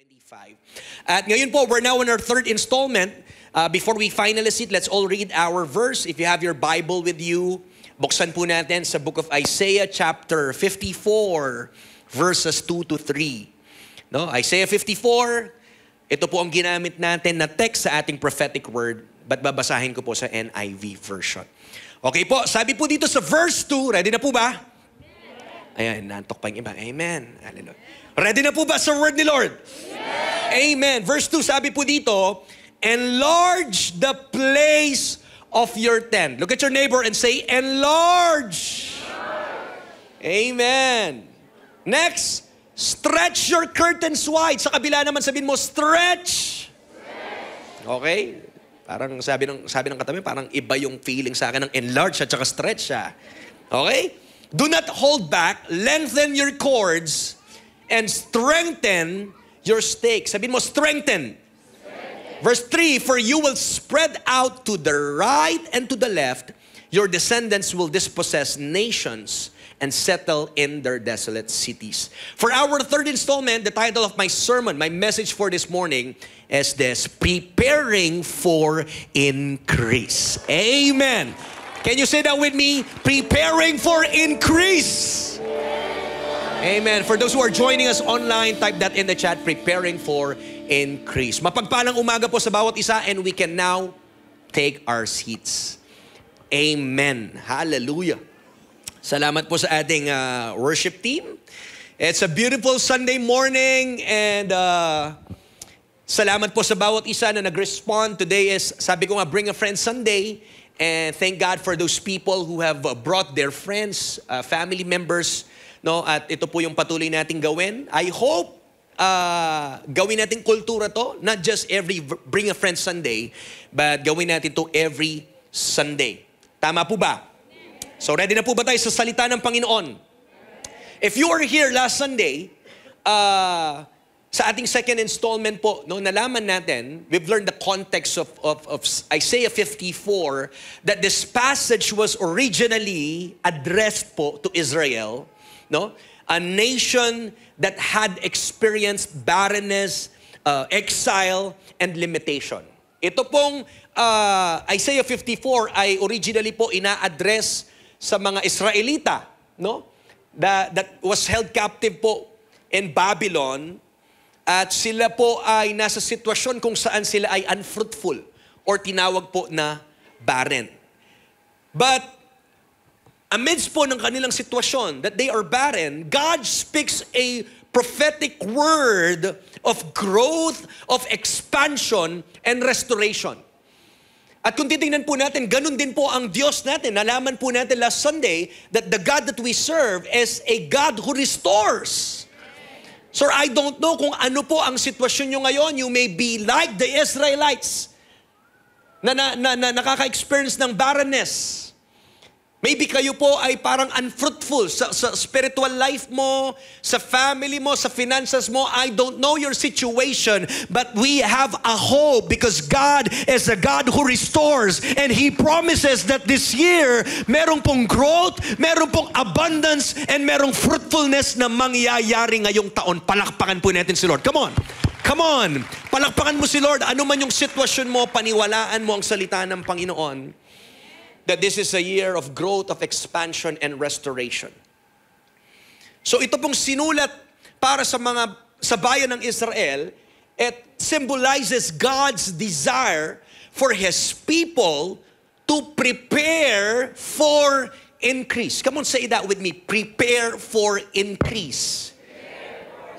25. At ngayon po, we're now in our third installment. Before we finally sit, let's all read our verse. If you have your Bible with you, buksan po natin sa book of Isaiah chapter 54, verses 2 to 3. No? Isaiah 54, ito po ang ginamit natin na text sa ating prophetic word, but babasahin ko po sa NIV version. Okay po, sabi po dito sa verse 2, ready na po ba? Ayan, nantok pa yung iba. Amen. Hallelujah. Ready na po ba sa word ni Lord? Amen. Verse 2, sabi po dito, enlarge the place of your tent. Look at your neighbor and say, enlarge. Amen. Next, stretch your curtains wide. Sa kabila naman sabihin mo, stretch. Okay? Parang sabi ng katabi, parang iba yung feeling sa akin ng enlarge at saka stretch siya. Okay? Do not hold back, lengthen your cords, and strengthen your stakes. Sabihin mo, strengthen. Verse 3, for you will spread out to the right and to the left. Your descendants will dispossess nations and settle in their desolate cities. For our third installment, the title of my sermon, my message for this morning is this, preparing for increase. Amen. Can you say that with me? Preparing for increase. Amen. For those who are joining us online, type that in the chat, preparing for increase. Mapagpalang umaga po sa bawat isa, and we can now take our seats. Amen. Hallelujah. Salamat po sa ating worship team. It's a beautiful Sunday morning, and salamat po sa bawat isa na nag-respond. Today is, sabi ko nga, Bring a Friend Sunday. And thank God for those people who have brought their friends, family members, no? At ito po yung patuloy nating gawin. I hope gawin natin kultura to, not just every Bring a Friend Sunday, but gawin natin to every Sunday. Tama po ba? So ready na po ba tayo sa salita ng Panginoon? If you were here last Sunday, sa ating second installment po, no, nalaman natin, we've learned the context of Isaiah 54, that this passage was originally addressed po to Israel, no? A nation that had experienced barrenness, exile, and limitation. Ito pong Isaiah 54 ay originally po ina-address sa mga Israelita, no? That was held captive po in Babylon. At sila po ay nasa sitwasyon kung saan sila ay unfruitful or tinawag po na barren. But amidst po ng kanilang sitwasyon that they are barren, God speaks a prophetic word of growth, of expansion, and restoration. At kung titingnan po natin, ganun din po ang Diyos natin. Nalaman po natin last Sunday that the God that we serve is a God who restores. Sir, I don't know kung ano po ang sitwasyon nyo ngayon. You may be like the Israelites na nakaka-experience ng barrenness. Maybe kayo po ay parang unfruitful sa spiritual life mo, sa family mo, sa finances mo. I don't know your situation, but we have a hope because God is a God who restores, and He promises that this year, merong pong growth, merong pong abundance, and merong fruitfulness na mangyayari ngayong taon. Palakpakan po natin si Lord. Come on. Come on. Palakpakan mo si Lord. Ano man yung sitwasyon mo, paniwalaan mo ang salita ng Panginoon. That this is a year of growth, of expansion, and restoration. So ito pong sinulat para sa bayan ng Israel, it symbolizes God's desire for His people to prepare for increase. Come on, say that with me. Prepare for increase.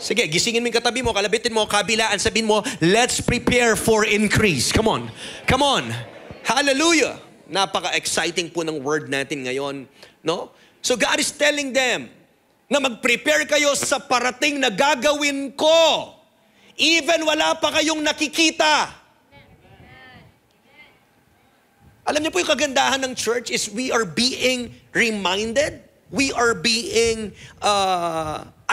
Sige, gisingin mo yung katabi mo, kalabitin mo, kabilaan, sabihin mo, let's prepare for increase. Come on. Come on. Hallelujah. Napaka-exciting po ng word natin ngayon, no? So God is telling them na mag-prepare kayo sa parating na gagawin ko. Even wala pa kayong nakikita. Alam niyo po yung kagandahan ng church is we are being reminded, we are being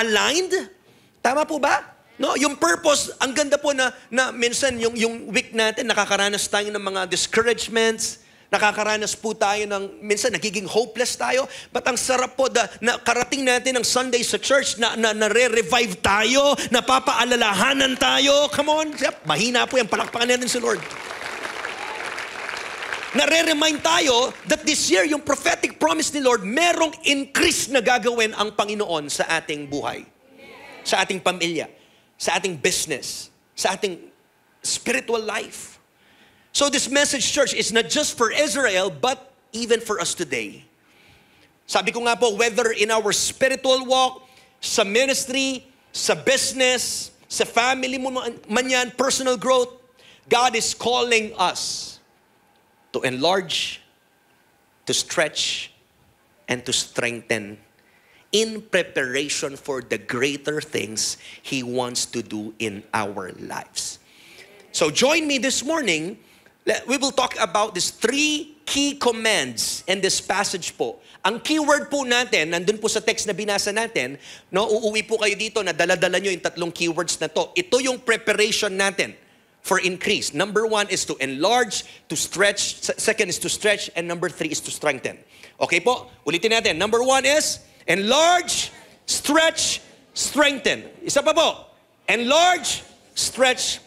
aligned. Tama po ba? No, yung purpose, ang ganda po na minsan yung week natin nakakaranas tayo ng mga discouragements, Nakakaranas po tayo ng, minsan nagiging hopeless tayo. But ang sarap po na karating natin ng Sunday sa church, na nare-revive tayo, napapaalalahanan tayo. Come on, mahina po yan, palakpakan natin si Lord. Nare-remind tayo that this year, yung prophetic promise ni Lord, merong increase na gagawin ang Panginoon sa ating buhay. Sa ating pamilya, sa ating business, sa ating spiritual life. So this message, church, is not just for Israel, but even for us today. Sabi ko nga po, whether in our spiritual walk, sa ministry, sa business, sa family mo man yan, personal growth, God is calling us to enlarge, to stretch, and to strengthen in preparation for the greater things He wants to do in our lives. So join me this morning. We will talk about these 3 key commands in this passage po. Ang keyword po natin, nandun po sa text na binasa natin, no, uuwi po kayo dito na dala-dala nyo yung 3 keywords na to. Ito yung preparation natin for increase. Number 1 is to enlarge, to stretch. Second is to stretch. And number 3 is to strengthen. Okay po? Ulitin natin. Number 1 is enlarge, stretch, strengthen. Isa pa po. Enlarge, stretch,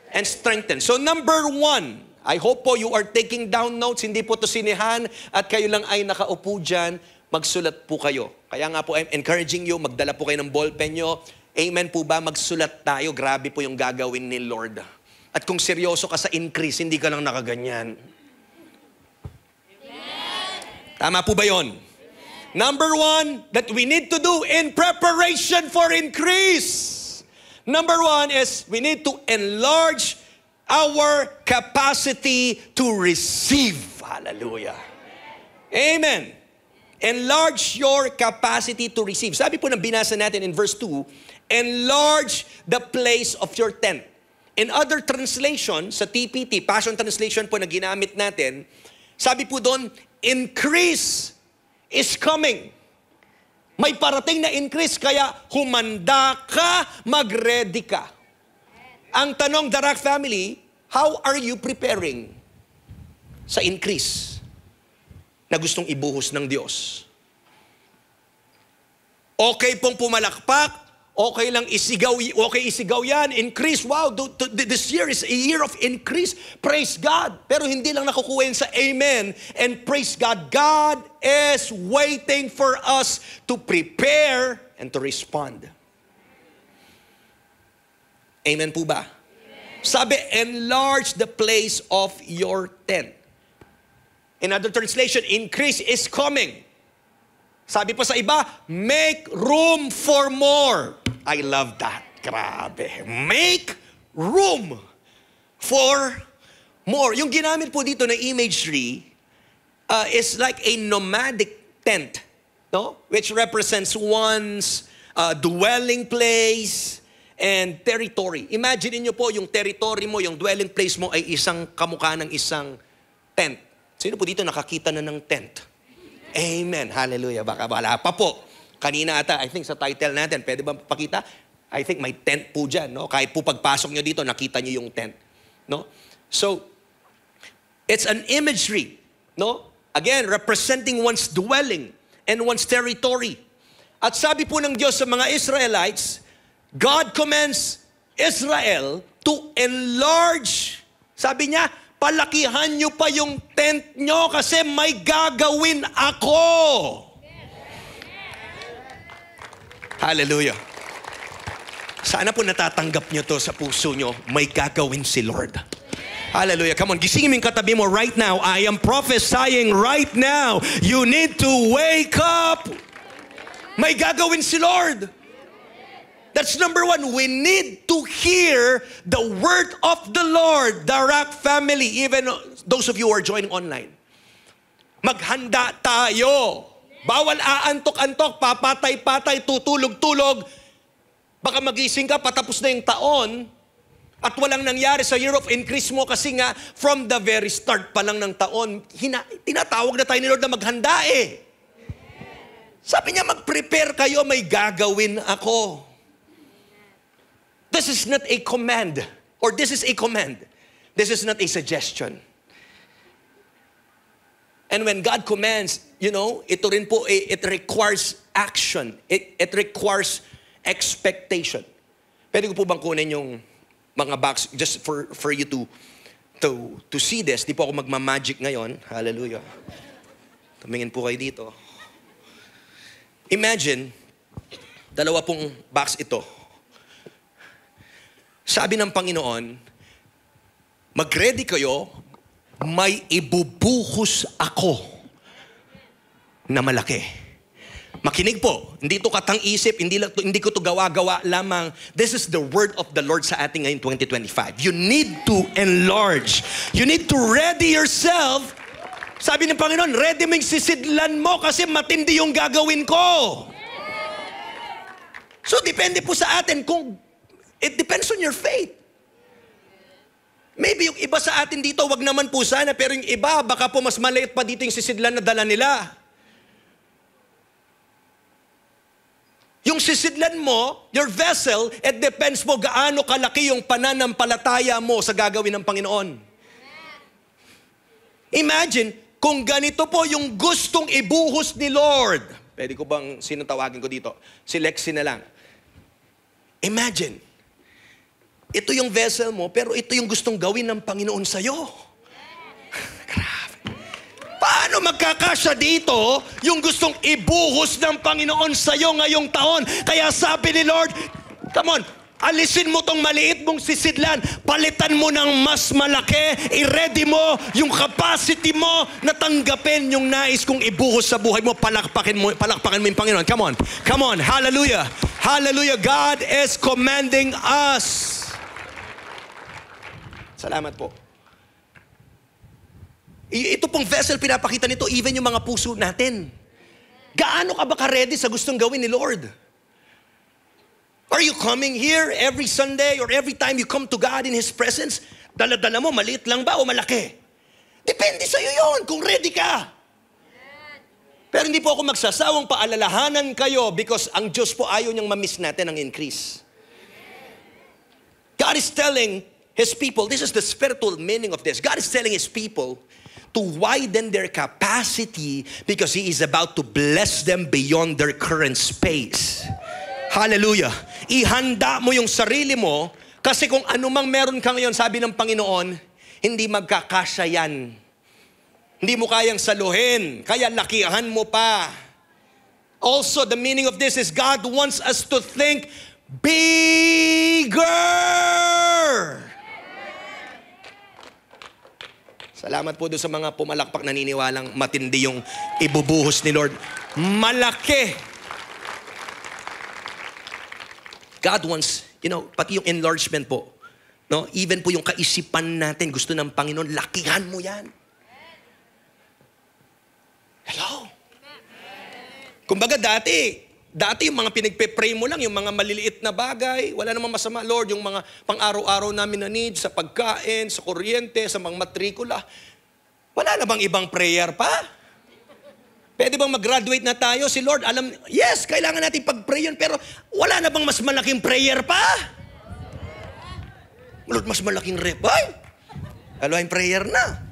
and strengthen. So number 1, I hope po you are taking down notes, hindi po to sinihan at kayo lang ay nakaupo dyan, magsulat po kayo. Kaya nga po, I'm encouraging you, magdala po kayo ng ballpen nyo. Amen po ba? Magsulat tayo. Grabe po yung gagawin ni Lord. At kung seryoso ka sa increase, hindi ka lang nakaganyan. Amen. Tama po ba yun? Amen. Number 1 that we need to do in preparation for increase. Number 1 is we need to enlarge our capacity to receive. Hallelujah. Amen. Enlarge your capacity to receive. Sabi po ng binasa natin in verse 2, enlarge the place of your tent. In other translation, sa TPT, Passion Translation po na ginamit natin, sabi po doon, increase is coming. May parating na increase, kaya humanda ka, mag-ready ka. Ang tanong, Darak family, how are you preparing sa increase na gustong ibuhos ng Diyos? Okay pong pumalakpak, okay lang isigaw, okay isigaw yan, increase, wow, this year is a year of increase, praise God. Pero hindi lang nakukuha yun sa amen and praise God. God is waiting for us to prepare and to respond. Amen po ba? Amen. Sabi, enlarge the place of your tent. In other translation, increase is coming. Sabi pa sa iba, make room for more. I love that. Grabe. Make room for more. Yung ginamit po dito na imagery is like a nomadic tent, no? Which represents one's dwelling place and territory. Imagine niyo po yung territory mo, yung dwelling place mo ay isang kamukha ng isang tent. Sino po dito nakakita na ng tent? Amen. Hallelujah. Baka wala pa po. Kanina ata, I think sa title natin, pwede ba pakita? I think may tent po dyan, no? Kahit po pagpasok nyo dito, nakita nyo yung tent, no? So, it's an imagery, no? Again, representing one's dwelling and one's territory. At sabi po ng Diyos sa mga Israelites, God commands Israel to enlarge. Sabi niya, palakihan nyo pa yung tent nyo kasi may gagawin ako. Hallelujah. Sana po natatanggap nyo to sa puso nyo, may gagawin si Lord. Hallelujah. Come on, gisingin mo yung katabi mo right now. I am prophesying right now. You need to wake up. May gagawin si Lord. That's number 1. We need to hear the word of the Lord, Darak family, even those of you who are joining online. Maghanda tayo. Bawal aantok-antok, papatay-patay, tutulog-tulog. Baka magising ka, patapos na yung taon, at walang nangyari sa year of increase mo kasi nga, from the very start pa lang ng taon, tinatawag na tayo ni Lord na maghanda eh. Sabi niya, mag-prepare kayo, may gagawin ako. This is not a command, or this is a command. This is not a suggestion. And when God commands, ito rin po, it requires action. It requires expectation. Pwede ko po bang kunin yung mga box just for you to see this? Di po ako magmamagic ngayon. Hallelujah. Tumingin po kayo dito. Imagine, dalawa pong box ito. Sabi ng Panginoon, mag-ready kayo, may ibubuhos ako na malaki. Makinig po, hindi ito katang-isip, hindi ko ito gawa-gawa lamang. This is the word of the Lord sa ating ngayon 2025. You need to enlarge. You need to ready yourself. Sabi ng Panginoon, ready mo yung sisidlan mo kasi matindi yung gagawin ko. So, depende po sa atin it depends on your faith. Maybe yung iba sa atin dito, wag naman po sana, pero yung iba, baka po mas maliit pa dito yung sisidlan na dala nila. Yung sisidlan mo, your vessel, it depends mo gaano kalaki yung pananampalataya mo sa gagawin ng Panginoon. Imagine, kung ganito po yung gustong ibuhos ni Lord. Pwede ko bang, sino tawagin ko dito? Si Lexi na lang. Imagine, ito yung vessel mo, pero ito yung gustong gawin ng Panginoon sa'yo. Grabe. Paano magkakasya dito yung gustong ibuhos ng Panginoon sa'yo ngayong taon? Kaya sabi ni Lord, come on, alisin mo tong maliit mong sisidlan, palitan mo ng mas malaki, i-ready mo yung capacity mo na tanggapin yung nais kong ibuhos sa buhay mo, palakpakin mo yung Panginoon. Come on, hallelujah. Hallelujah, God is commanding us. Salamat po. Ito pong vessel, pinapakita nito, even yung mga puso natin. Gaano ka ba ka-ready sa gustong gawin ni Lord? Are you coming here every Sunday or every time you come to God in His presence? Dala-dala mo, maliit lang ba o malaki? Depende sa'yo yun, kung ready ka. Pero hindi po ako magsasawang paalalahanan kayo because ang Diyos po ayaw niyang mamiss natin ang increase. God is telling His people, this is the spiritual meaning of this. God is telling His people to widen their capacity because He is about to bless them beyond their current space. Hallelujah. Ihanda mo yung sarili mo kasi kung anumang meron ka ngayon, sabi ng Panginoon, hindi magkakasya yan. Hindi mo kayang saluhin, kaya lakihan mo pa. Also, the meaning of this is God wants us to think bigger. Salamat po doon sa mga pumalakpak naniniwalang matindi yung ibubuhos ni Lord. Malaki. God wants, pati yung enlargement po. No? Even po yung kaisipan natin, gusto ng Panginoon, lakihan mo yan. Hello? Kumbaga dati yung mga pinagpe-pray mo lang, yung mga maliliit na bagay, wala namang masama, Lord, yung mga pang-araw-araw namin na needs, sa pagkain, sa kuryente, sa mga matrikula. Wala na bang ibang prayer pa? Pwede bang mag-graduate na tayo? Si Lord, yes, kailangan natin pag-pray yun, pero wala na bang mas malaking prayer pa? Lord, mas malaking ay, alahin prayer na.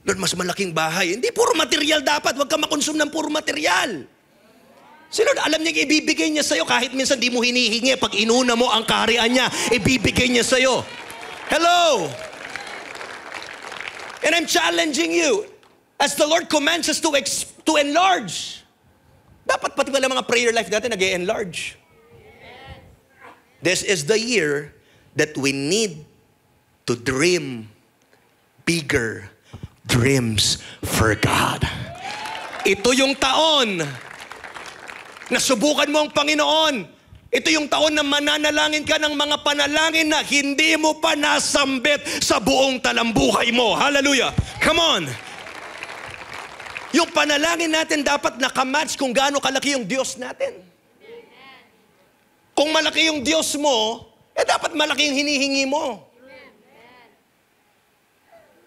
Lord, mas malaking bahay. Hindi, puro material dapat. Huwag ka makonsum ng puro material. Si Lord, alam niya ibibigay niya sa'yo kahit minsan di mo hinihingi. Pag inuna mo ang kaharian niya, ibibigay niya sa'yo. Hello! And I'm challenging you, as the Lord commands us to enlarge. Dapat pati pala mga prayer life natin nag-e-enlarge. This is the year that we need to dream bigger dreams for God. Ito yung taon na subukan mo ang Panginoon. Ito yung taon na mananalangin ka ng mga panalangin na hindi mo pa nasambit sa buong talambuhay mo. Hallelujah! Come on! Yung panalangin natin dapat nakamatch kung gaano kalaki yung Diyos natin. Kung malaki yung Diyos mo, dapat malaki yung hinihingi mo.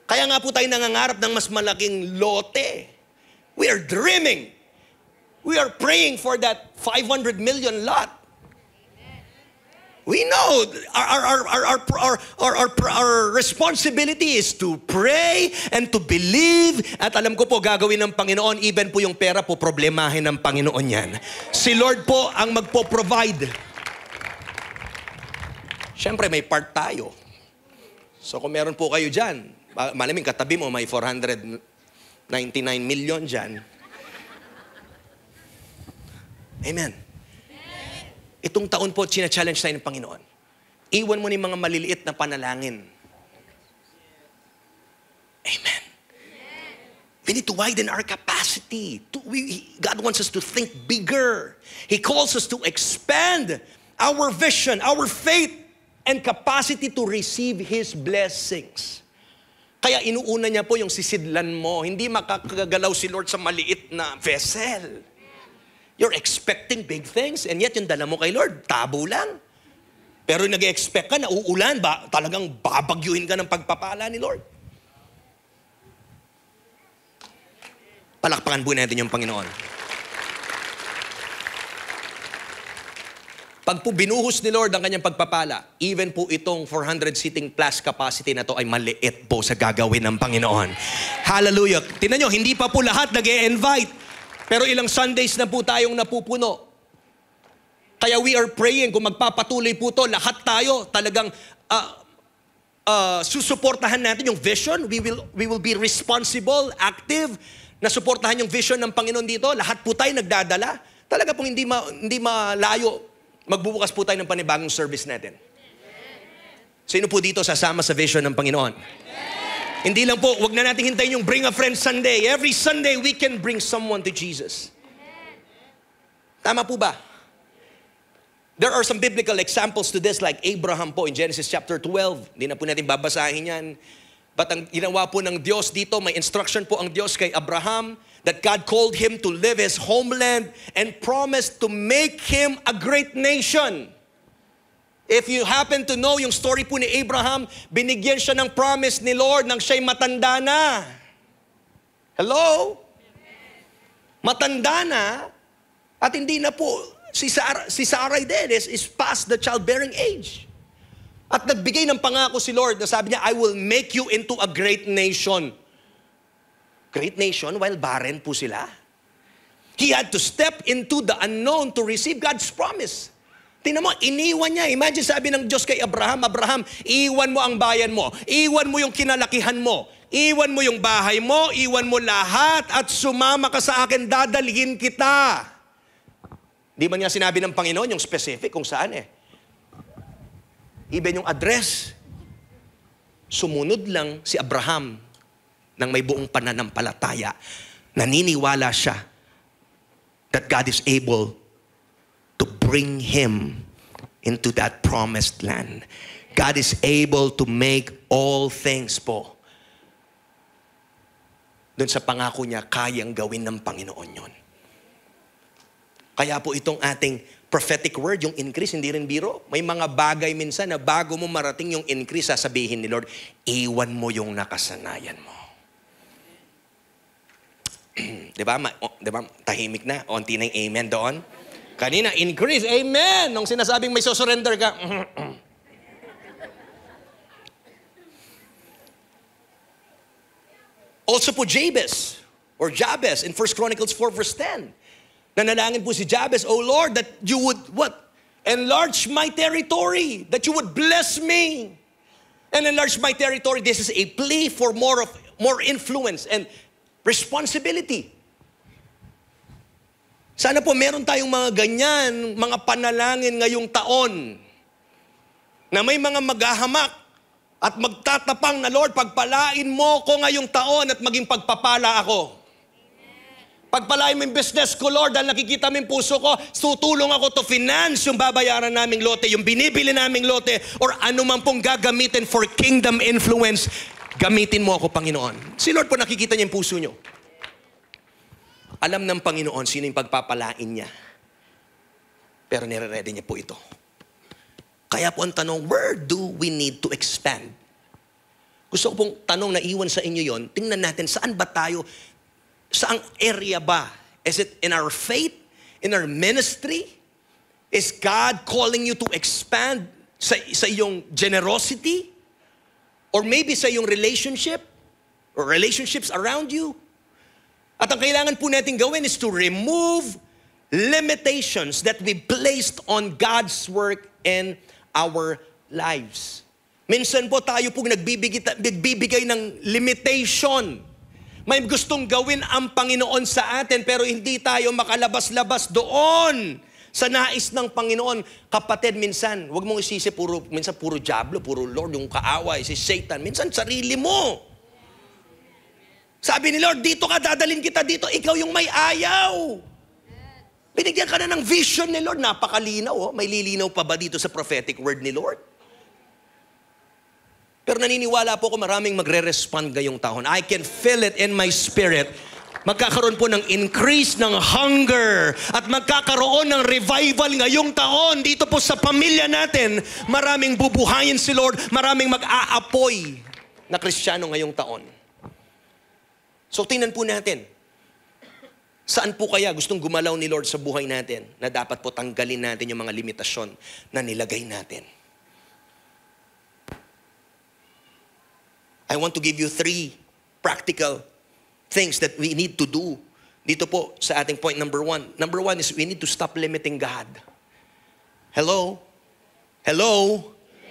Kaya nga po tayo nangangarap ng mas malaking lote. We are dreaming. We are praying for that 500 million lot. We know our responsibility is to pray and to believe. At alam ko po, gagawin ng Panginoon, even po yung pera po, problemahin ng Panginoon yan. Si Lord po ang magpo-provide. Siyempre, may part tayo. So kung meron po kayo dyan, malaming katabi mo, may 499 million dyan. Amen. Itong taon po, china-challenge tayo ng Panginoon. Iwan mo ni mga maliliit na panalangin. Amen. We need to widen our capacity. God wants us to think bigger. He calls us to expand our vision, our faith, and capacity to receive His blessings. Kaya inuuna niya po yung sisidlan mo. Hindi makakagalaw si Lord sa maliit na vessel. You're expecting big things, and yet yung dala mo kay Lord, tabo lang. Pero nag-expect ka na uulan, talagang babagyuhin ka ng pagpapala ni Lord. Palakpakan po natin yung Panginoon. Pag po binuhos ni Lord ang kanyang pagpapala, even po itong 400 seating plus capacity na to ay maliit po sa gagawin ng Panginoon. Hallelujah. Tingnan nyo, hindi pa po lahat nag-e-invite. Pero ilang Sundays na po tayong napupuno. Kaya we are praying, kung magpapatuloy po to, lahat tayo talagang susuportahan natin yung vision. We will be responsible, active, na suportahan yung vision ng Panginoon dito. Lahat po tayo nagdadala. Talaga pong hindi malayo. Magbubukas po tayo ng panibagong service natin. Sino po dito sasama sa vision ng Panginoon? Hindi lang po, wag na natin hintayin yung Bring a Friend Sunday. Every Sunday, we can bring someone to Jesus. Tama po ba? There are some biblical examples to this, like Abraham po in Genesis chapter 12. Hindi na po natin babasahin yan. But ang ginawa po ng Diyos dito, may instruction po ang Diyos kay Abraham that God called him to leave his homeland and promised to make him a great nation. If you happen to know yung story po ni Abraham, binigyan siya ng promise ni Lord nang siya'y matanda na. Hello? Matanda na, at hindi na po, si Sarai din is past the childbearing age. At nagbigay ng pangako si Lord na sabi niya, I will make you into a great nation. Great nation while barren po sila. He had to step into the unknown to receive God's promise. Tingnan mo, iniwan niya. Imagine sabi ng Diyos kay Abraham, Abraham, iwan mo ang bayan mo. Iwan mo yung kinalakihan mo. Iwan mo yung bahay mo. Iwan mo lahat at sumama ka sa akin, dadalhin kita. Di ba niya sinabi ng Panginoon yung specific kung saan eh. Even yung address. Sumunod lang si Abraham ng may buong pananampalataya. Naniniwala siya that God is able to bring him into that promised land. God is able to make all things po. Doon sa pangako niya, kayang gawin ng Panginoon yun. Kaya po itong ating prophetic word, yung increase, hindi rin biro. May mga bagay minsan na bago mo marating yung increase, sasabihin ni Lord, iwan mo yung nakasanayan mo. Diba? Diba? Tahimik na. Onti na yung amen doon. Kanina, increase. Amen! Nung sinasabing may surrender ka. Also po Jabez in 1 Chronicles 4 verse 10. Nanalangin po si Jabez, O Lord, that you would, what? Enlarge my territory. That you would bless me. And enlarge my territory. This is a plea for more influence and responsibility. Sana po meron tayong mga ganyan, mga panalangin ngayong taon na may mga maghahamak at magtatapang na, Lord, pagpalain mo ko ngayong taon at maging pagpapala ako. Pagpalain mo yung business ko, Lord, dahil nakikita mo yung puso ko, tutulong ako to finance yung babayaran naming lote, yung binibili naming lote, or ano man pong gagamitin for kingdom influence, gamitin mo ako, Panginoon. Si Lord po nakikita niya yung puso niyo. Alam ng Panginoon sino yung pagpapalain niya. Pero nire-ready niya po ito. Kaya po ang tanong, where do we need to expand? Gusto ko pong tanong na iwan sa inyo yon. Tingnan natin, saan ba tayo? Saang area ba? Is it in our faith? In our ministry? Is God calling you to expand sa iyong generosity, or maybe sa iyong relationship, or relationships around you. At ang kailangan po natin gawin is to remove limitations that we placed on God's work in our lives. Minsan po tayo pong nagbibigay ng limitation. May gustong gawin ang Panginoon sa atin pero hindi tayo makalabas-labas doon sa nais ng Panginoon. Kapatid, minsan, huwag mong isisi minsan puro diablo, puro Lord, yung kaaway, si Satan. Minsan sarili mo. Sabi ni Lord, dito ka, dadalhin kita dito. Ikaw yung may ayaw. Binigyan ka na ng vision ni Lord. Napakalinaw. Oh. May lilinaw pa ba dito sa prophetic word ni Lord? Pero naniniwala po ako maraming magre-respond ngayong taon. I can feel it in my spirit. Magkakaroon po ng increase ng hunger at magkakaroon ng revival ngayong taon. Dito po sa pamilya natin, maraming bubuhayin si Lord, maraming mag-aapoy na Kristiyano ngayong taon. So tingnan po natin, saan po kaya gustong gumalaw ni Lord sa buhay natin na dapat po tanggalin natin yung mga limitasyon na nilagay natin. I want to give you 3 practical things that we need to do. Dito po sa ating point number 1. Number 1 is we need to stop limiting God. Hello? Hello?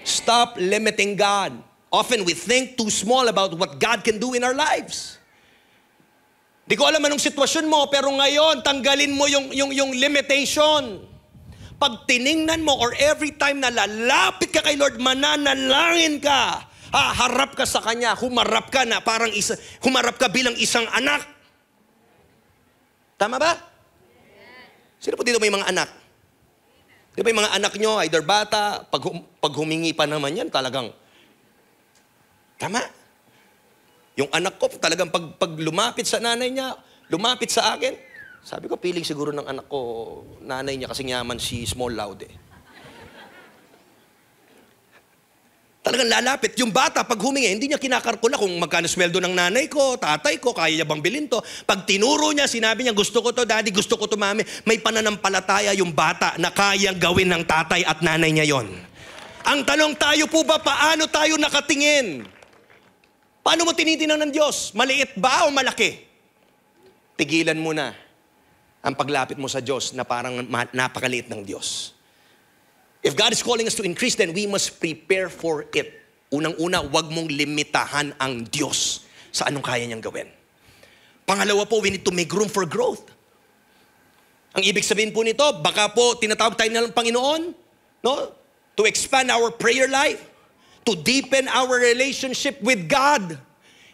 Stop limiting God. Often we think too small about what God can do in our lives. Di ko alam anong sitwasyon mo, pero ngayon, tanggalin mo yung limitation. Pag tiningnan mo or every time na lalapit ka kay Lord, mananalangin ka, harap ka sa Kanya, humarap ka na parang humarap ka bilang isang anak. Tama ba? Sino po dito may mga anak? Di ba yung mga anak nyo, either bata, pag humingi pa naman yan, talagang, tama? Yung anak ko, talagang pag lumapit sa nanay niya, lumapit sa akin, sabi ko, feeling siguro ng anak ko, nanay niya kasi yaman si Small Loud eh. Talagang lalapit. Yung bata, pag humingi, hindi niya kinakalkula kung magkano sweldo ng nanay ko, tatay ko, kaya niya bang bilhin to. Pag tinuro niya, sinabi niya, gusto ko to, daddy, gusto ko to, mami, may pananampalataya yung bata na kayang gawin ng tatay at nanay niya yon. Ang tanong, tayo po ba, paano tayo nakatingin? Paano mo tinitingnan ng Diyos? Maliit ba o malaki? Tigilan mo na ang paglapit mo sa Diyos na parang napakaliit ng Diyos. If God is calling us to increase, then we must prepare for it. Unang-una, huwag mong limitahan ang Diyos sa anong kaya niyang gawin. Pangalawa po, we need to make room for growth. Ang ibig sabihin po nito, baka po tinatawag tayo ng Panginoon, no? To expand our prayer life, to deepen our relationship with God.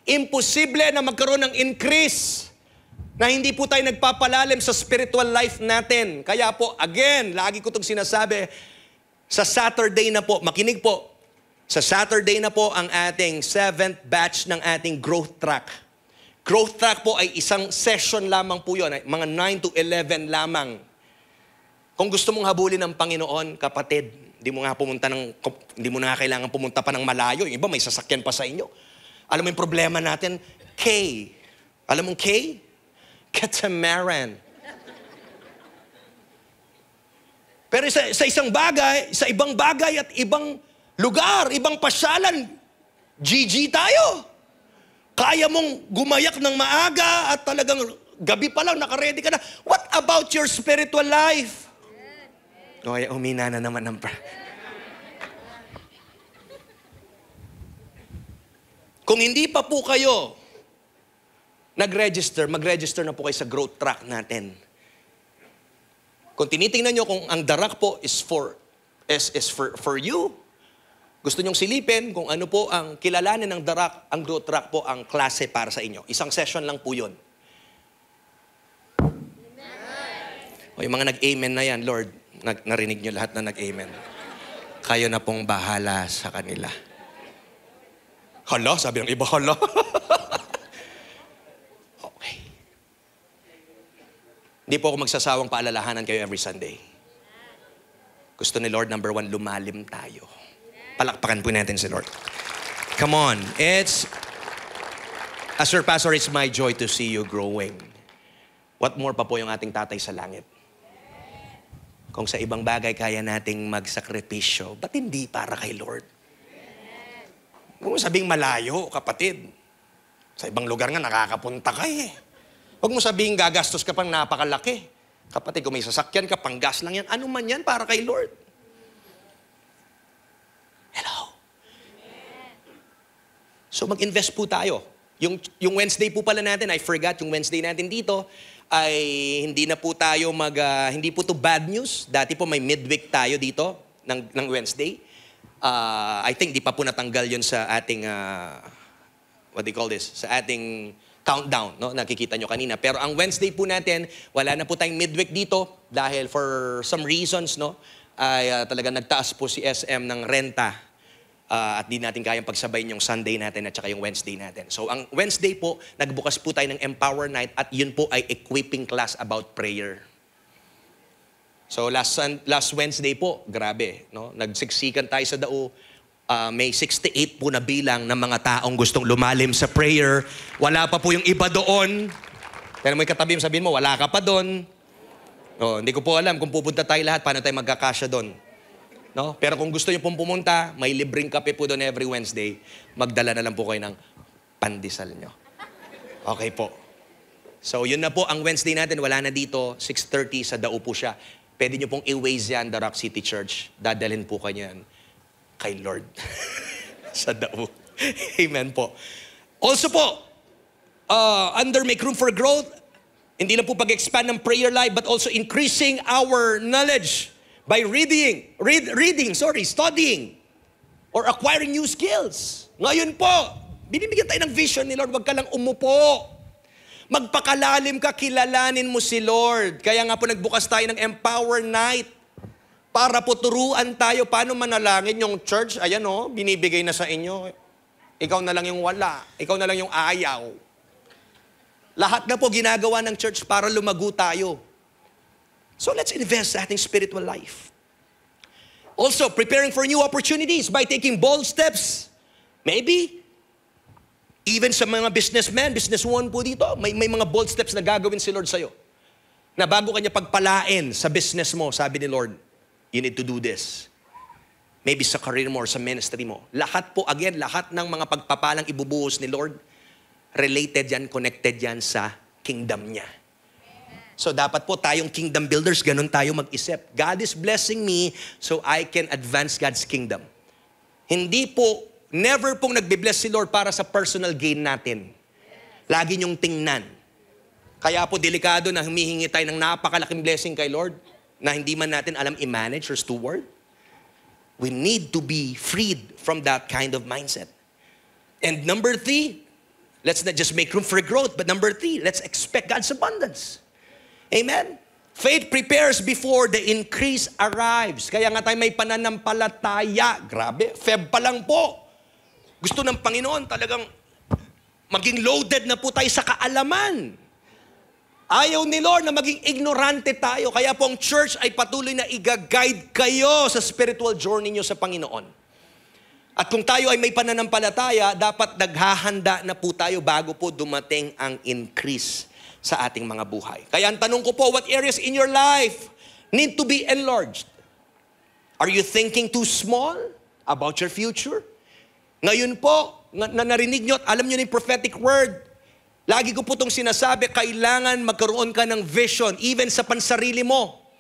Imposible na magkaroon ng increase na hindi po tayo nagpapalalim sa spiritual life natin. Kaya po, again, lagi ko itong sinasabi, sa Saturday na po, makinig po, sa Saturday na po ang ating 7th batch ng ating growth track. Growth track po ay isang session lamang po yun, mga 9 to 11 lamang. Kung gusto mong habulin ng Panginoon, kapatid, hindi mo na nga kailangan pumunta pa ng malayo. Yung iba may sasakyan pa sa inyo. Alam mo yung problema natin? K. Alam mong K? Catamaran. Pero sa isang bagay, sa ibang bagay at ibang lugar, ibang pasyalan, GG tayo. Kaya mong gumayak ng maaga at talagang gabi pa lang, nakaredy ka na. What about your spiritual life? O, umina na naman ng Kung hindi pa po kayo mag-register na po kayo sa growth track natin. Kung tinitingnan nyo kung ang darak po is for you, gusto nyong silipin kung ano po ang kilalanin ng darak, ang growth track po ang klase para sa inyo. Isang session lang po yun. O yung mga nag-amen na yan, Lord, narinig nyo lahat na nag-amen. Kayo na pong bahala sa kanila. Hala, sabi ng iba, hala. Okay. Hindi po ako magsasawang paalalahanan kayo every Sunday. Gusto ni Lord, number 1, lumalim tayo. Palakpakan po natin si Lord. Come on. As your pastor, it's my joy to see you growing. What more pa po yung ating tatay sa langit? Kung sa ibang bagay kaya nating magsakripisyo, ba't hindi para kay Lord? Huwag mo sabing malayo, kapatid. Sa ibang lugar nga nakakapunta ka eh. Huwag mo sabing gagastos ka pang napakalaki. Kapatid, kung may sasakyan ka, panggas lang yan. Ano man yan para kay Lord? Hello? So mag-invest po tayo. Yung Wednesday po pala natin, I forgot, yung Wednesday natin dito, ay hindi na po tayo hindi po to bad news. Dati po may midweek tayo dito ng Wednesday. I think di pa po natanggal yun sa ating, what do you call this? Sa ating countdown, no? Nakikita nyo kanina. Pero ang Wednesday po natin, wala na po tayong midweek dito dahil for some reasons, no? Ay talaga nagtaas po si SM ng renta. At di natin kayang pagsabayin yung Sunday natin at saka yung Wednesday natin. So ang Wednesday po, nagbukas po tayo ng Empower Night at yun po ay equipping class about prayer. So last Wednesday po, grabe, no? Nagsiksikan tayo sa dao. May 68 po na bilang ng mga taong gustong lumalim sa prayer. Wala pa po yung iba doon. Pero may katabi mo, sabihin mo, wala ka pa doon. Hindi ko po alam kung pupunta tayo lahat, paano tayo magkakasya doon. No? Pero kung gusto niyo pong pumunta, may libreng kape po doon every Wednesday. Magdala na lang po kayo ng pandesal nyo. Okay po. So yun na po ang Wednesday natin. Wala na dito. 6:30 sa dao po siya. Pwede niyo pong i-waze yan, The Rock City Church. Dadalhin po kayo yan kay Lord. Sa dao. Amen po. Also po, under Make Room for Growth, hindi lang po pag-expand ng prayer life, but also increasing our knowledge by studying, or acquiring new skills. Ngayon po, binibigyan tayo ng vision ni Lord, wag ka lang umupo. Magpakalalim ka, kilalanin mo si Lord. Kaya nga po nagbukas tayo ng Empower Night para po turuan tayo paano manalangin yung church. Ayan o, binibigay na sa inyo. Ikaw na lang yung wala. Ikaw na lang yung ayaw. Lahat na po ginagawa ng church para lumago tayo. So let's invest sa ating spiritual life. Also, preparing for new opportunities by taking bold steps. Maybe, even sa mga businessmen, businesswoman po dito, may mga bold steps na gagawin si Lord sa'yo. Na bago kanya pagpalain sa business mo, sabi ni Lord, you need to do this. Maybe sa career mo or sa ministry mo. Lahat po, again, lahat ng mga pagpapalang ibubuhos ni Lord, related yan, connected yan sa kingdom niya. So dapat po tayong kingdom builders, ganun tayo mag-isip. God is blessing me so I can advance God's kingdom. Hindi po, never pong nagbe-bless si Lord para sa personal gain natin. Lagi niyong tingnan. Kaya po delikado na humihingi tayo ng napakalaking blessing kay Lord na hindi man natin alam i-manage or steward. We need to be freed from that kind of mindset. And number 3, let's not just make room for growth, but number 3, let's expect God's abundance. Amen? Faith prepares before the increase arrives. Kaya nga tayo may pananampalataya. Grabe, Feb pa lang po. Gusto ng Panginoon talagang maging loaded na po tayo sa kaalaman. Ayaw ni Lord na maging ignorante tayo. Kaya po ang church ay patuloy na i-guide kayo sa spiritual journey nyo sa Panginoon. At kung tayo ay may pananampalataya, dapat naghahanda na po tayo bago po dumating ang increase sa ating mga buhay. Kaya ang tanong ko po, what areas in your life need to be enlarged? Are you thinking too small about your future? Ngayon po, na narinig nyo at alam nyo na yung prophetic word, lagi ko po itong sinasabi, kailangan magkaroon ka ng vision, even sa pansarili mo,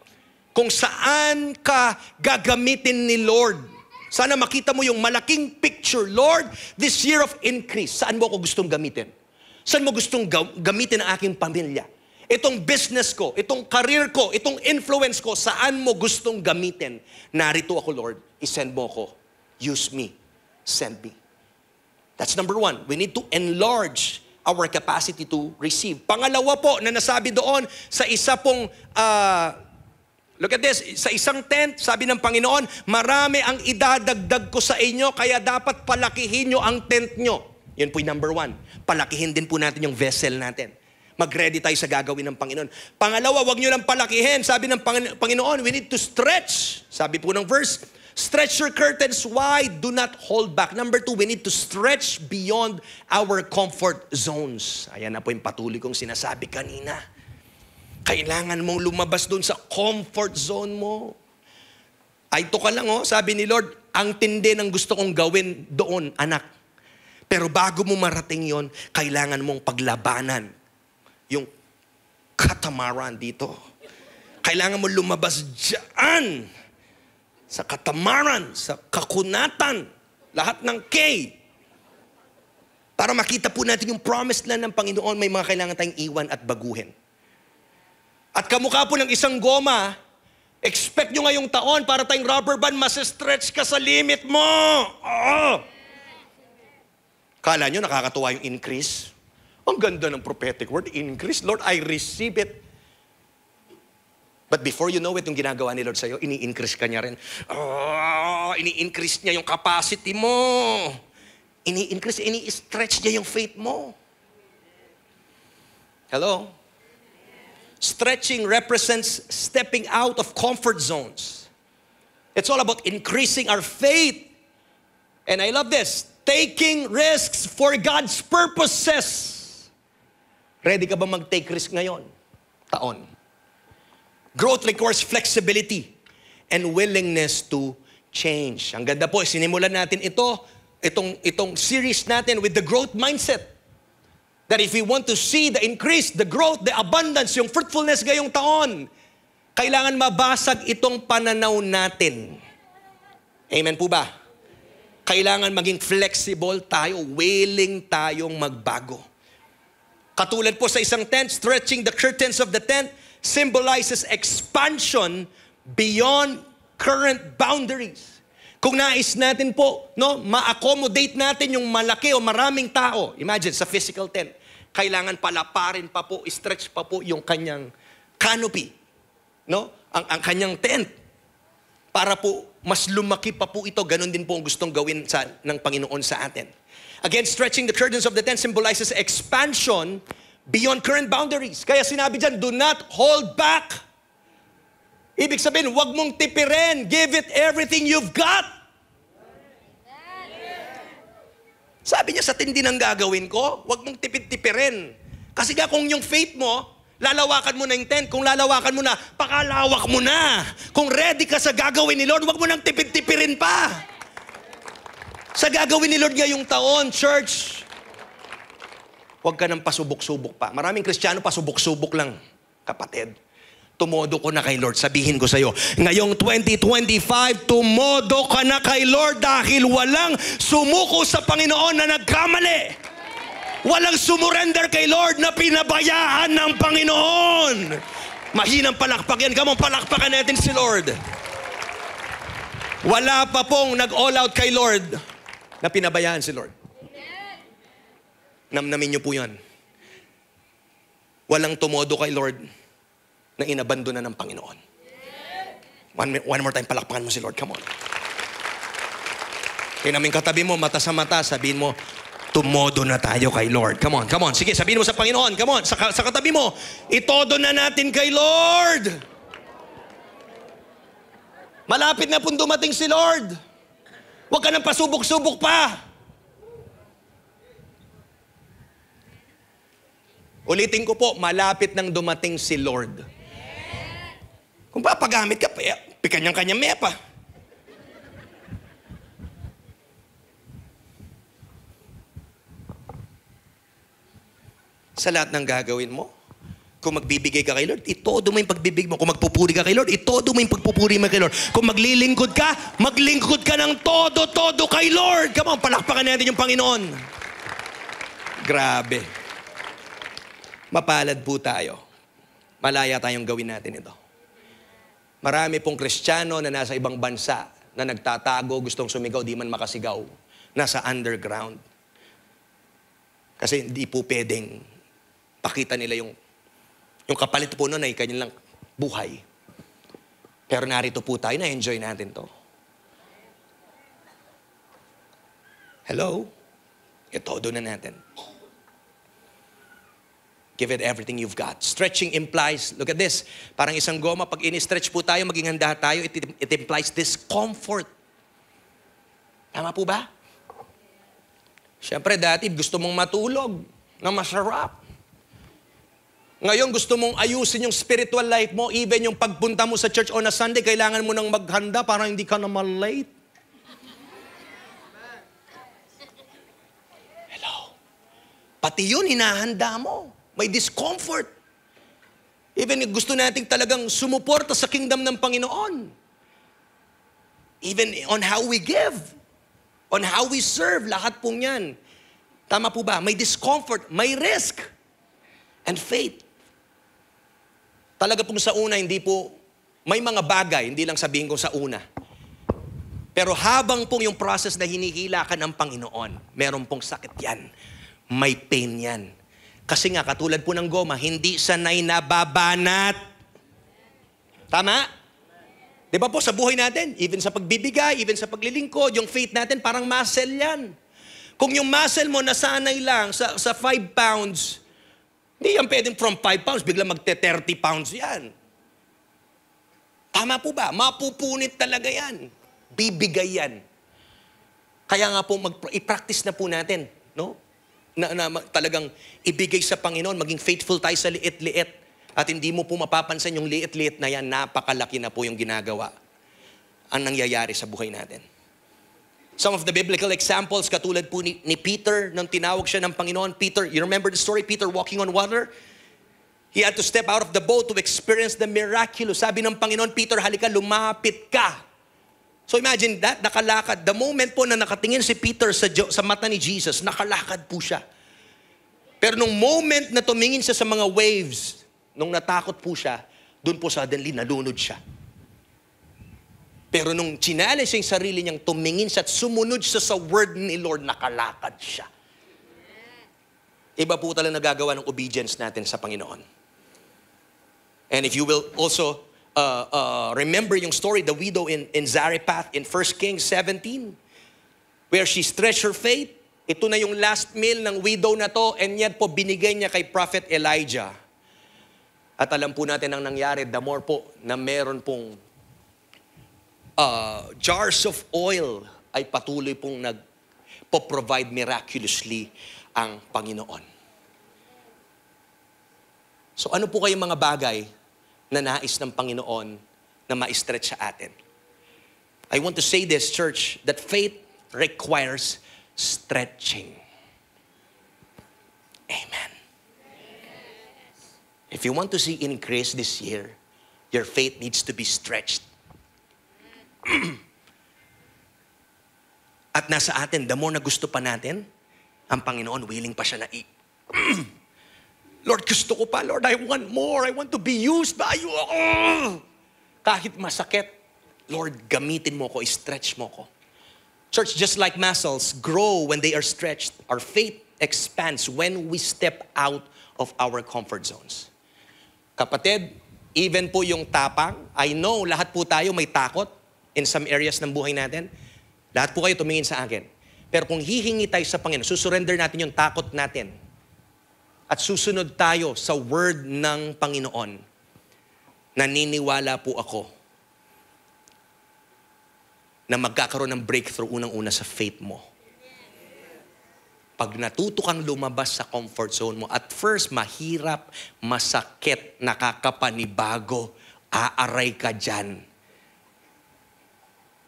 kung saan ka gagamitin ni Lord. Sana makita mo yung malaking picture. Lord, this year of increase, saan mo ako gustong gamitin? Saan mo gustong gamitin ang aking pamilya? Itong business ko, itong career ko, itong influence ko, saan mo gustong gamitin? Narito ako, Lord. I-send mo ako. Use me. Send me. That's number 1. We need to enlarge our capacity to receive. Pangalawa po, na nasabi doon sa isa pong, look at this, sa isang tent, sabi ng Panginoon, marami ang idadagdag ko sa inyo, kaya dapat palakihin nyo ang tent nyo. Yun po yung number 1. Palakihin din po natin yung vessel natin. Mag-ready tayo sa gagawin ng Panginoon. Pangalawa, wag nyo lang palakihin. Sabi ng Panginoon, we need to stretch. Sabi po ng verse, stretch your curtains wide, do not hold back. Number 2, we need to stretch beyond our comfort zones. Ayan na po yung patuloy kong sinasabi kanina. Kailangan mong lumabas doon sa comfort zone mo. Ay, ito ka lang, sabi ni Lord, ang tindi ng gusto kong gawin doon, anak. Pero bago mo marating yon, kailangan mong paglabanan yung katamaran dito. Kailangan mo lumabas dyan sa katamaran, sa kakunatan, lahat ng K. Para makita po natin yung promised land ng Panginoon, may mga kailangan tayong iwan at baguhin. At kamukha po ng isang goma, expect nyo ngayong taon para tayong rubber band, mas-stretch ka sa limit mo. Oo. Kala nyo nakakatuwa yung increase? Ang ganda ng prophetic word, increase. Lord, I receive it. But before you know it, yung ginagawa ni Lord sa'yo, ini-increase ka niya rin. Ini-increase niya yung capacity mo. Ini-increase, ini-stretch niya yung faith mo. Hello? Stretching represents stepping out of comfort zones. It's all about increasing our faith. And I love this. Taking risks for God's purposes. Ready ka ba mag-take risk ngayon? Taon. Growth requires flexibility and willingness to change. Ang ganda po, sinimulan natin itong series natin with the growth mindset. That if we want to see the increase, the growth, the abundance, yung fruitfulness ngayong taon, kailangan mabasag itong pananaw natin. Amen po ba? Kailangan maging flexible tayo, willing tayong magbago. Katulad po sa isang tent, stretching the curtains of the tent symbolizes expansion beyond current boundaries. Kung nais natin po, ma-accommodate natin yung malaki o maraming tao, imagine sa physical tent, kailangan palaparin pa po, stretch pa po yung kanyang canopy, ang kanyang tent, para po mas lumaki pa po ito. Ganon din po ang gustong gawin ng Panginoon sa atin. Again, stretching the curtains of the tent symbolizes expansion beyond current boundaries. Kaya sinabi dyan, do not hold back. Ibig sabihin, huwag mong tipirin. Give it everything you've got. Sabi niya, sa tindi ng gagawin ko, huwag mong tipid-tipirin. Kasi kung yung faith mo, lalawakan mo na yung tent. Kung lalawakan mo na, pakalawak mo na. Kung ready ka sa gagawin ni Lord, huwag mo nang tipid-tipirin pa. Sa gagawin ni Lord ngayong taon, church, huwag ka nang pasubok-subok pa. Maraming Kristiyano pasubok-subok lang, kapatid. Tumodo ko na kay Lord. Sabihin ko sa iyo, ngayong 2025, tumodo ka na kay Lord dahil walang sumuko sa Panginoon na nagkamali. Walang sumurrender kay Lord na pinabayaan ng Panginoon. Mahinang palakpak yan. Come on, palakpakan natin si Lord. Wala pa pong nag-all out kay Lord na pinabayaan si Lord. Namnamin niyo po yan. Walang tumodo kay Lord na inabandona ng Panginoon. One more time, palakpakan mo si Lord. Come on. Tinaming katabi mo, mata sa mata, sabihin mo, tumodo na tayo kay Lord. Come on, come on. Sige, sabihin mo sa Panginoon. Come on, sa katabi mo, itodo na natin kay Lord. Malapit na pong dumating si Lord. Huwag ka nang pasubok-subok pa. Ulitin ko po, malapit nang dumating si Lord. Kung papagamit ka, pikanyang-kanya may pa. Sa lahat ng gagawin mo, kung magbibigay ka kay Lord, itodo mo yung pagbibigay mo. Kung magpupuri ka kay Lord, itodo mo yung pagpupuri mo kay Lord. Kung maglilingkod ka ng todo-todo kay Lord. Come on, palakpakan natin yung Panginoon. Grabe. Mapalad po tayo. Malaya tayong gawin natin ito. Marami pong Kristiyano na nasa ibang bansa na nagtatago, gustong sumigaw, di man makasigaw. Nasa underground. Kasi hindi po pwedeng pakita nila yung kapalit po nun ay kanilang buhay. Pero narito po tayo, na-enjoy natin to. Hello? Itodo na natin. Give it everything you've got. Stretching implies, look at this, parang isang goma, pag ini-stretch po tayo, maging handa tayo, it implies discomfort. Tama po ba? Siyempre, dati gusto mong matulog na masarap. Ngayon, gusto mong ayusin yung spiritual life mo, even yung pagpunta mo sa church on a Sunday, kailangan mo nang maghanda para hindi ka na late. Hello. Pati yun, hinahanda mo. May discomfort. Even gusto nating talagang sumuporta sa kingdom ng Panginoon. Even on how we give, on how we serve, lahat pong yan. Tama po ba? May discomfort, may risk, and faith. Talaga pong sa una, hindi po, may mga bagay, hindi lang sabihin ko sa una. Pero habang pong yung process na hinihila ka ng Panginoon, meron pong sakit yan. May pain yan. Kasi nga, katulad po ng goma, hindi sanay nababanat. Tama? Di ba po, sa buhay natin, even sa pagbibigay, even sa paglilingkod, yung faith natin, parang muscle yan. Kung yung muscle mo nasanay lang sa 5 pounds, hindi yan pwedeng from 5 pounds, bigla magte-30 pounds yan. Tama po ba? Mapupunit talaga yan. Bibigay yan. Kaya nga po, i-practice na po natin, no? Na talagang ibigay sa Panginoon, maging faithful tayo sa liit-liit. At hindi mo po mapapansin yung liit-liit na yan, napakalaki na po yung ginagawa. Ang nangyayari sa buhay natin. Some of the biblical examples, katulad po ni Peter, nang tinawag siya ng Panginoon. Peter, you remember the story? Peter walking on water? He had to step out of the boat to experience the miraculous. Sabi ng Panginoon, Peter, halika, lumapit ka. So imagine that, nakalakad. The moment po na nakatingin si Peter sa mata ni Jesus, nakalakad po siya. Pero nung moment na tumingin siya sa mga waves, nung natakot po siya, doon po suddenly nalunod siya. Pero nung challenge yung sarili niyang tumingin siya at sumunod siya sa word ni Lord, nakalakad siya. Iba po talaga nagagawa ng obedience natin sa Panginoon. And if you will also remember yung story, the widow in Zarephath in 1 Kings 17, where she stretched her faith. Ito na yung last meal ng widow na to, and yet po binigay niya kay Prophet Elijah. At alam po natin ang nangyari, the more po na meron pong jars of oil ay patuloy pong nagpo-provide miraculously ang Panginoon. So ano po kayong mga bagay na nais ng Panginoon na ma-stretch sa atin? I want to say this, church, that faith requires stretching. Amen. If you want to see increase this year, your faith needs to be stretched. At nasa atin, the more na gusto pa natin, ang Panginoon, willing pa siya na Lord, gusto ko pa. Lord, I want more. I want to be used by you. Kahit masakit, Lord, gamitin mo ko, stretch mo ko. Church, just like muscles grow when they are stretched, our faith expands when we step out of our comfort zones. Kapatid, even po yung tapang, I know lahat po tayo may takot in some areas ng buhay natin. Lahat po kayo tumingin sa akin. Pero kung hihingi tayo sa Panginoon, susurrender natin yung takot natin. At susunod tayo sa word ng Panginoon. Naniniwala po ako na magkakaroon ng breakthrough unang-una sa faith mo. Pag natuto kang lumabas sa comfort zone mo, at first, mahirap, masakit, nakakapanibago, aaray ka dyan.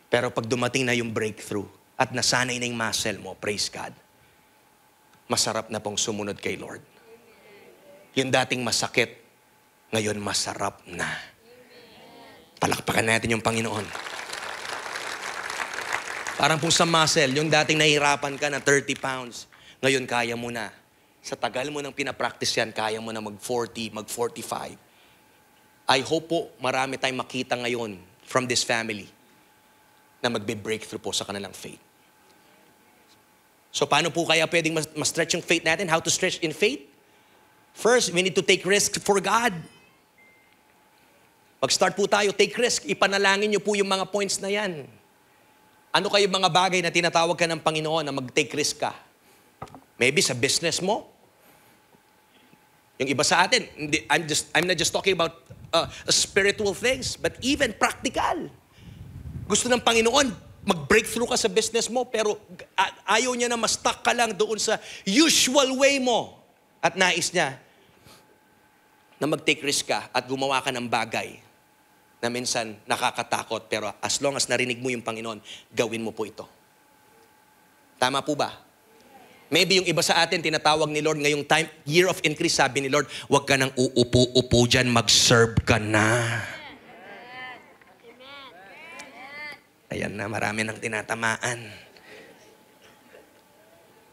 Pero pag dumating na yung breakthrough at nasanay na yung muscle mo, praise God, masarap na pong sumunod kay Lord. Yung dating masakit, ngayon masarap na. Palakpakan natin yung Panginoon. Parang pong sa muscle, yung dating nahihirapan ka na 30 pounds, ngayon kaya mo na. Sa tagal mo nang pinapractice yan, kaya mo na mag-40, mag-45. I hope po marami tayong makita ngayon from this family na magbe-breakthrough po sa kanilang faith. So paano po kaya pwedeng ma-stretch yung faith natin? How to stretch in faith? First, we need to take risk for God. Mag-start po tayo, take risk. Ipanalangin niyo po yung mga points na yan. Ano kayo mga bagay na tinatawag ka ng Panginoon na mag-take risk ka? Maybe sa business mo. Yung iba sa atin, I'm not just talking about spiritual things, but even practical. Gusto ng Panginoon, mag-breakthrough ka sa business mo, pero ayaw niya na ma-stuck ka lang doon sa usual way mo. At nais niya, na mag-take risk ka at gumawa ka ng bagay na minsan nakakatakot, pero as long as narinig mo yung Panginoon, gawin mo po ito. Tama po ba? Maybe yung iba sa atin, tinatawag ni Lord ngayong time, year of increase, sabi ni Lord, huwag ka nang uupo-upo dyan, mag-serve ka na. Ayan na, marami nang tinatamaan.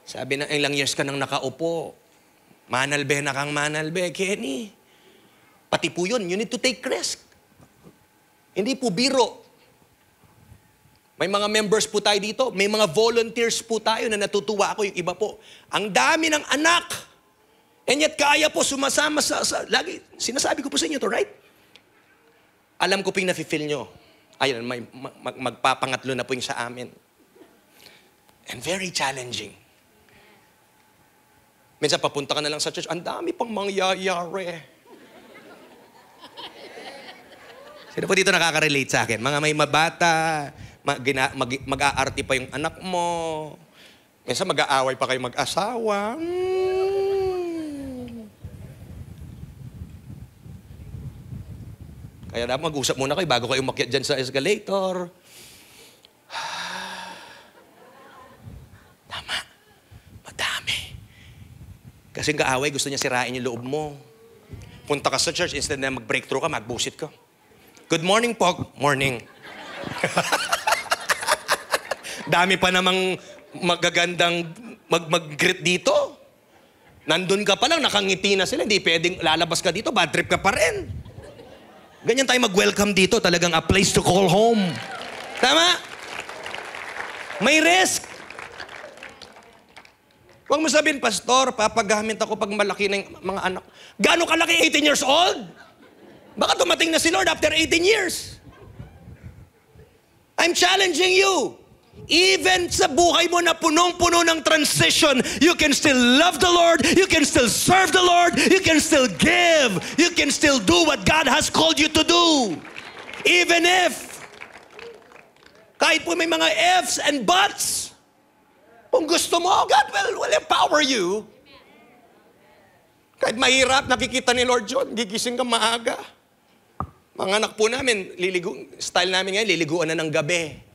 Sabi na, ilang years ka nang nakaupo. Manalbe na kang manalbe, Kenny. Pati po yun, you need to take risk. Hindi po biro. May mga members po tayo dito, may mga volunteers po tayo na natutuwa ako, yung iba po. Ang dami ng anak. And yet kaya po sumasama lagi, sinasabi ko po sa inyo to, right? Alam ko po yung nafe-feel nyo. Ayun, magpapangatlo na po yung sa amin. And very challenging. Minsan papunta ka na lang sa church, ang dami pang mangyayari. Sino po dito nakaka-relate sa akin? Mga may mabata, mag-aarti pa yung anak mo. Minsan mag-aaway pa kayo mag-asawa. Kaya dapat mag-usap muna kayo bago kayo umakyat dyan sa escalator. Tama. Madami. Kasi kaaway, gusto niya sirain yung loob mo. Punta ka sa church, instead na mag-breakthrough ka, mag-bullshit ka. Good morning po. Morning. Dami pa namang magagandang mag-greet dito. Nandun ka pa lang, nakangiti na sila. Hindi pwedeng lalabas ka dito, bad trip ka pa rin. Ganyan tayo mag-welcome dito. Talagang a place to call home. Tama? May risk. Huwag mo sabihin, Pastor, papagamit ako pag malaki na yung mga anak. Gano'ng kalaki? 18 years old? Baka dumating na si Lord after 18 years. I'm challenging you. Even sa buhay mo na punong-puno ng transition, you can still love the Lord, you can still serve the Lord, you can still give, you can still do what God has called you to do. Even if, kahit po may mga ifs and buts, kung gusto mo, God will empower you. Kahit mahirap, nakikita ni Lord John, gigising ka maaga. Mga anak po namin, style namin ngayon, liliguan na ng gabi.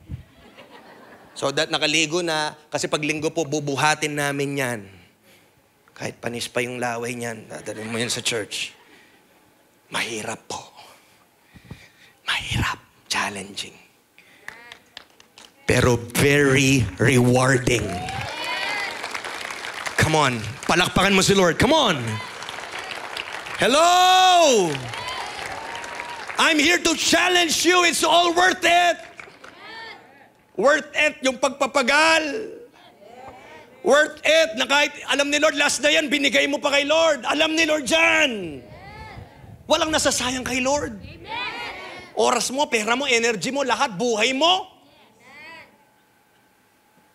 So that nakaligo na, kasi pag linggo po, bubuhatin namin yan. Kahit panis pa yung laway niyan, dadalhin mo yan sa church. Mahirap po. Mahirap. Challenging. Pero very rewarding. Come on. Palakpakan mo si Lord. Come on. Hello! I'm here to challenge you. It's all worth it. Worth it yung pagpapagal. Worth it na kahit alam ni Lord, last na yan, binigay mo pa kay Lord. Alam ni Lord dyan. Walang nasasayang kay Lord. Oras mo, pera mo, energy mo, lahat, buhay mo.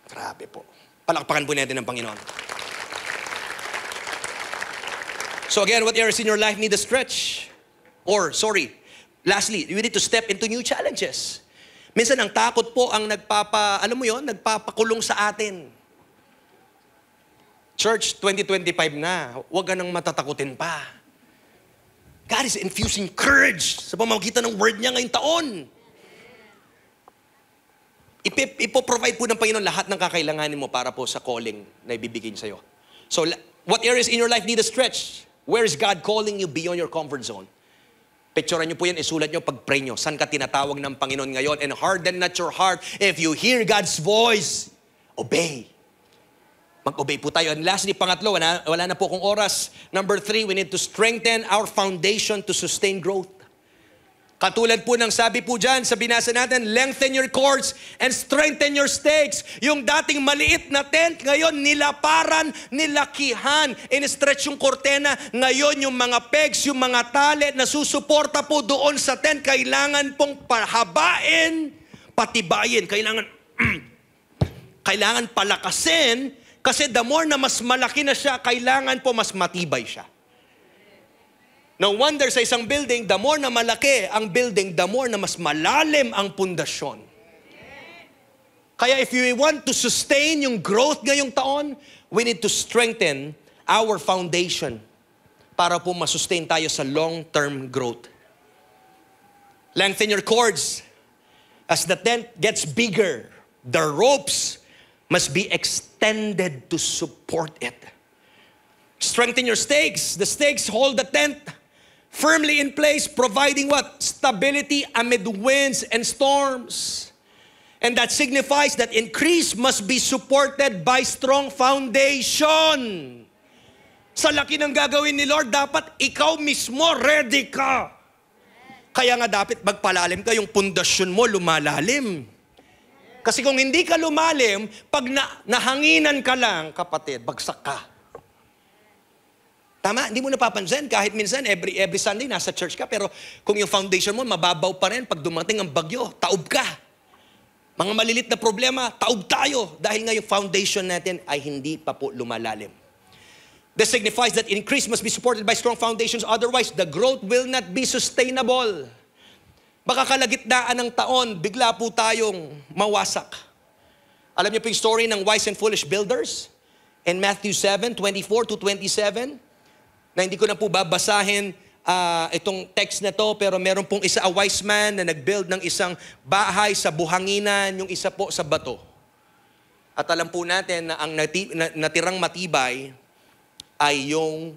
Grabe po. Palakpakan po natin ng Panginoon. So again, what areas in your life need a stretch? Lastly, you need to step into new challenges. Minsan ang takot po ang nagpapakulong sa atin. Church, 2025 na. Huwag ka nang matatakutin pa. God is infusing courage sa pamamagitan ng word niya ngayong taon. Ipoprovide po ng Panginoon lahat ng kakailanganin mo para po sa calling na ibibigay sa'yo. So, what areas in your life need a stretch? Where is God calling you beyond your comfort zone? Picturean nyo po yan, isulat nyo, pag-pray nyo. Saan ka tinatawag ng Panginoon ngayon? And harden not your heart. If you hear God's voice, obey. Mag-obey po tayo. And lastly, pangatlo, wala na po akong oras. Number 3, we need to strengthen our foundation to sustain growth. Katulad po ng sabi po dyan, sa binasa natin, lengthen your cords and strengthen your stakes. Yung dating maliit na tent, ngayon nilaparan, nilakihan, in-stretch yung kortena. Ngayon yung mga pegs, yung mga tali na susuporta po doon sa tent, kailangan pong pahabain, patibayin. Kailangan palakasin, kasi the more na mas malaki na siya, kailangan po mas matibay siya. No wonder sa isang building, the more na malaki ang building, the more na mas malalim ang pundasyon. Kaya if we want to sustain yung growth ngayong taon, we need to strengthen our foundation para po masustain tayo sa long-term growth. Lengthen your cords. As the tent gets bigger, the ropes must be extended to support it. Strengthen your stakes. The stakes hold the tent firmly in place, providing what? Stability amid winds and storms. And that signifies that increase must be supported by strong foundation. Sa laki ng gagawin ni Lord, dapat ikaw mismo ready ka. Kaya nga dapat magpalalim ka, yung pundasyon mo lumalalim. Kasi kung hindi ka lumalim, pag nahanginan ka lang, kapatid, bagsak ka. Tama? Hindi mo napapansin. Kahit minsan, every Sunday, nasa church ka, pero kung yung foundation mo, mababaw pa rin, pag dumating ang bagyo, taob ka. Mga malilit na problema, taob tayo. Dahil nga yung foundation natin ay hindi pa po lumalalim. This signifies that increase must be supported by strong foundations. Otherwise, the growth will not be sustainable. Baka kalagitnaan ng taon, bigla po tayong mawasak. Alam niyo po yung story ng wise and foolish builders? In Matthew 7:24-27, na hindi ko na po babasahin itong text na to, pero meron pong isa, a wise man na nag-build ng isang bahay sa buhanginan, yung isa po sa bato. At alam po natin na ang natirang matibay ay yung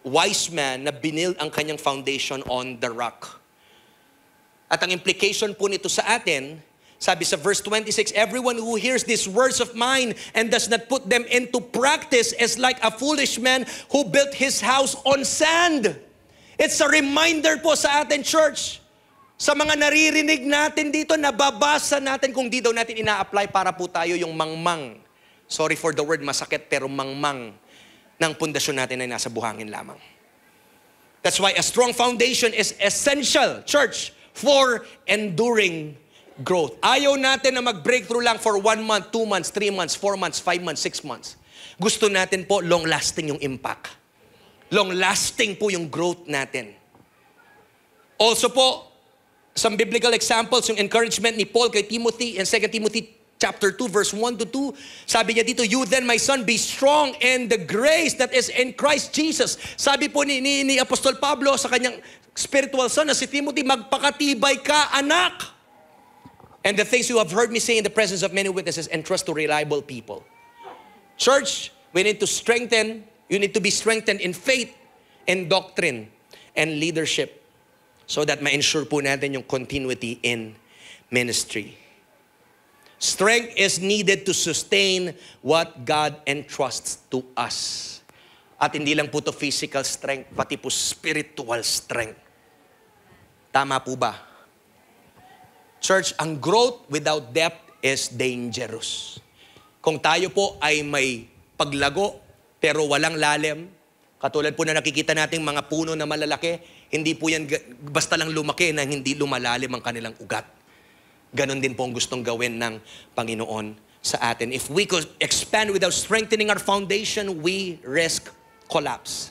wise man na binild ang kanyang foundation on the rock. At ang implication po nito sa atin, sabi sa verse 26, everyone who hears these words of mine and does not put them into practice is like a foolish man who built his house on sand. It's a reminder po sa atin, church. Sa mga naririnig natin dito, nababasa natin kung di daw natin ina-apply para po tayo yung mangmang. Sorry for the word masakit, pero mangmang ng pundasyon natin ay nasa buhangin lamang. That's why a strong foundation is essential, church, for enduring growth. Ayaw natin na mag-breakthrough lang for 1 month, 2 months, 3 months, 4 months, 5 months, 6 months. Gusto natin po long-lasting yung impact. Long-lasting po yung growth natin. Also po, some biblical examples, yung encouragement ni Paul kay Timothy in 2 Timothy chapter 2, verse 1-2, sabi niya dito, you then, my son, be strong in the grace that is in Christ Jesus. Sabi po ni Apostol Pablo sa kanyang spiritual son na si Timothy, magpakatibay ka, anak. And the things you have heard me say in the presence of many witnesses, entrust to reliable people. Church, we need to strengthen, you need to be strengthened in faith, in doctrine, and leadership so that ma-ensure po natin yung continuity in ministry. Strength is needed to sustain what God entrusts to us. At hindi lang po to physical strength, pati po spiritual strength. Tama po ba? Church, ang growth without depth is dangerous. Kung tayo po ay may paglago, pero walang lalim, katulad po na nakikita nating mga puno na malalaki, hindi po yan basta lang lumaki na hindi lumalalim ang kanilang ugat. Ganon din po ang gustong gawin ng Panginoon sa atin. If we could expand without strengthening our foundation, we risk collapse.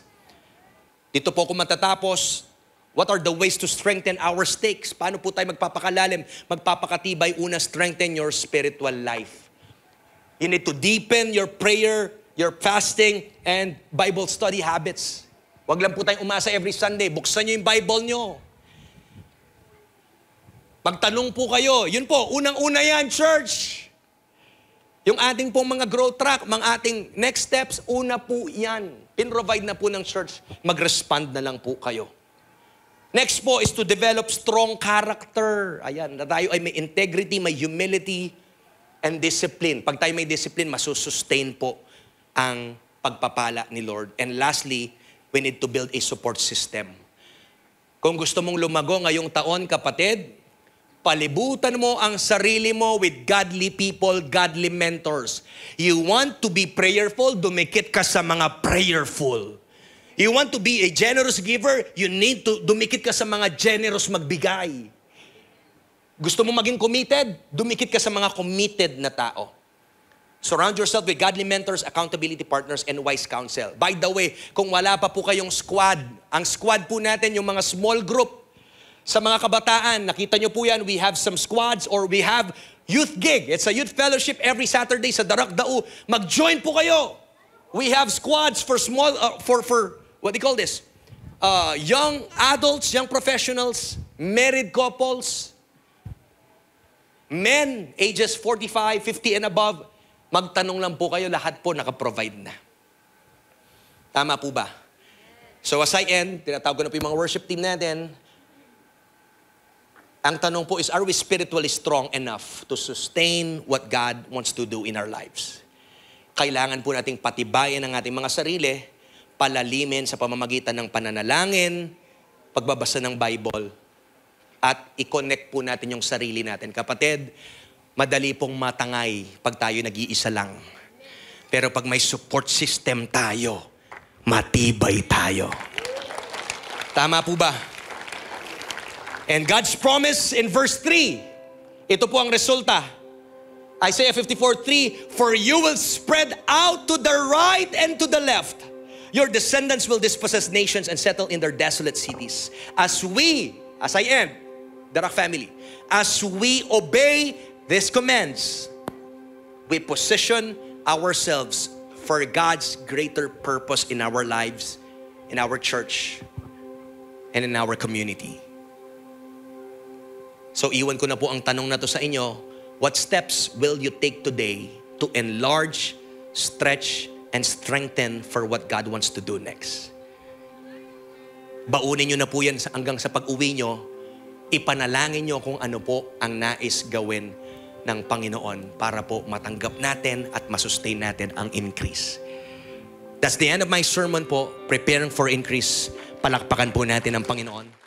Dito po kung matatapos, what are the ways to strengthen our stakes? Paano po tayo magpapakalalim, magpapakatibay? Una, strengthen your spiritual life. You need to deepen your prayer, your fasting, and Bible study habits. Huwag lang po tayong umasa every Sunday. Buksan nyo yung Bible nyo. Pagtanong po kayo, yun po, unang-una yan, church. Yung ating pong mga growth track, mga ating next steps, una po yan. Pinrovide na po ng church, mag-respond na lang po kayo. Next po is to develop strong character. Ayan, na tayo ay may integrity, may humility, and discipline. Pag tayo may discipline, masusustain po ang pagpapala ni Lord. And lastly, we need to build a support system. Kung gusto mong lumago ngayong taon, kapatid, palibutan mo ang sarili mo with godly people, godly mentors. You want to be prayerful, dumikit ka sa mga prayerful. You want to be a generous giver, you need to dumikit ka sa mga generous magbigay. Gusto mo maging committed, dumikit ka sa mga committed na tao. Surround yourself with godly mentors, accountability partners, and wise counsel. By the way, kung wala pa po kayong squad, ang squad po natin, yung mga small group, sa mga kabataan, nakita nyo po yan, we have some squads or we have youth gig. It's a youth fellowship every Saturday sa Darak-Dao. Mag-join po kayo. We have squads for small, for what do you call this? young adults, young professionals, married couples, men, ages 45, 50 and above, magtanong lang po kayo, lahat po nakaprovide na. Tama po ba? So as I end, tinatawag ko na po yung mga worship team natin. Ang tanong po is, are we spiritually strong enough to sustain what God wants to do in our lives? Kailangan po nating patibayan ang ating mga sarili, palalimin sa pamamagitan ng pananalangin, pagbabasa ng Bible, at i-connect po natin yung sarili natin. Kapatid, madali pong matangay pag tayo nag-iisa lang. Pero pag may support system tayo, matibay tayo. Tama po ba? And God's promise in verse 3, ito po ang resulta. Isaiah 54:3, for you will spread out to the right and to the left. Your descendants will dispossess nations and settle in their desolate cities. As I end, the Rock family, as we obey these commands, we position ourselves for God's greater purpose in our lives, in our church, and in our community. So iwan ko na po ang tanong na to sa inyo, what steps will you take today to enlarge, stretch, and strengthen for what God wants to do next? Baunin nyo na po yan hanggang sa pag-uwi nyo, ipanalangin nyo kung ano po ang nais gawin ng Panginoon para po matanggap natin at masustain natin ang increase. That's the end of my sermon po, preparing for increase. Palakpakan po natin ang Panginoon.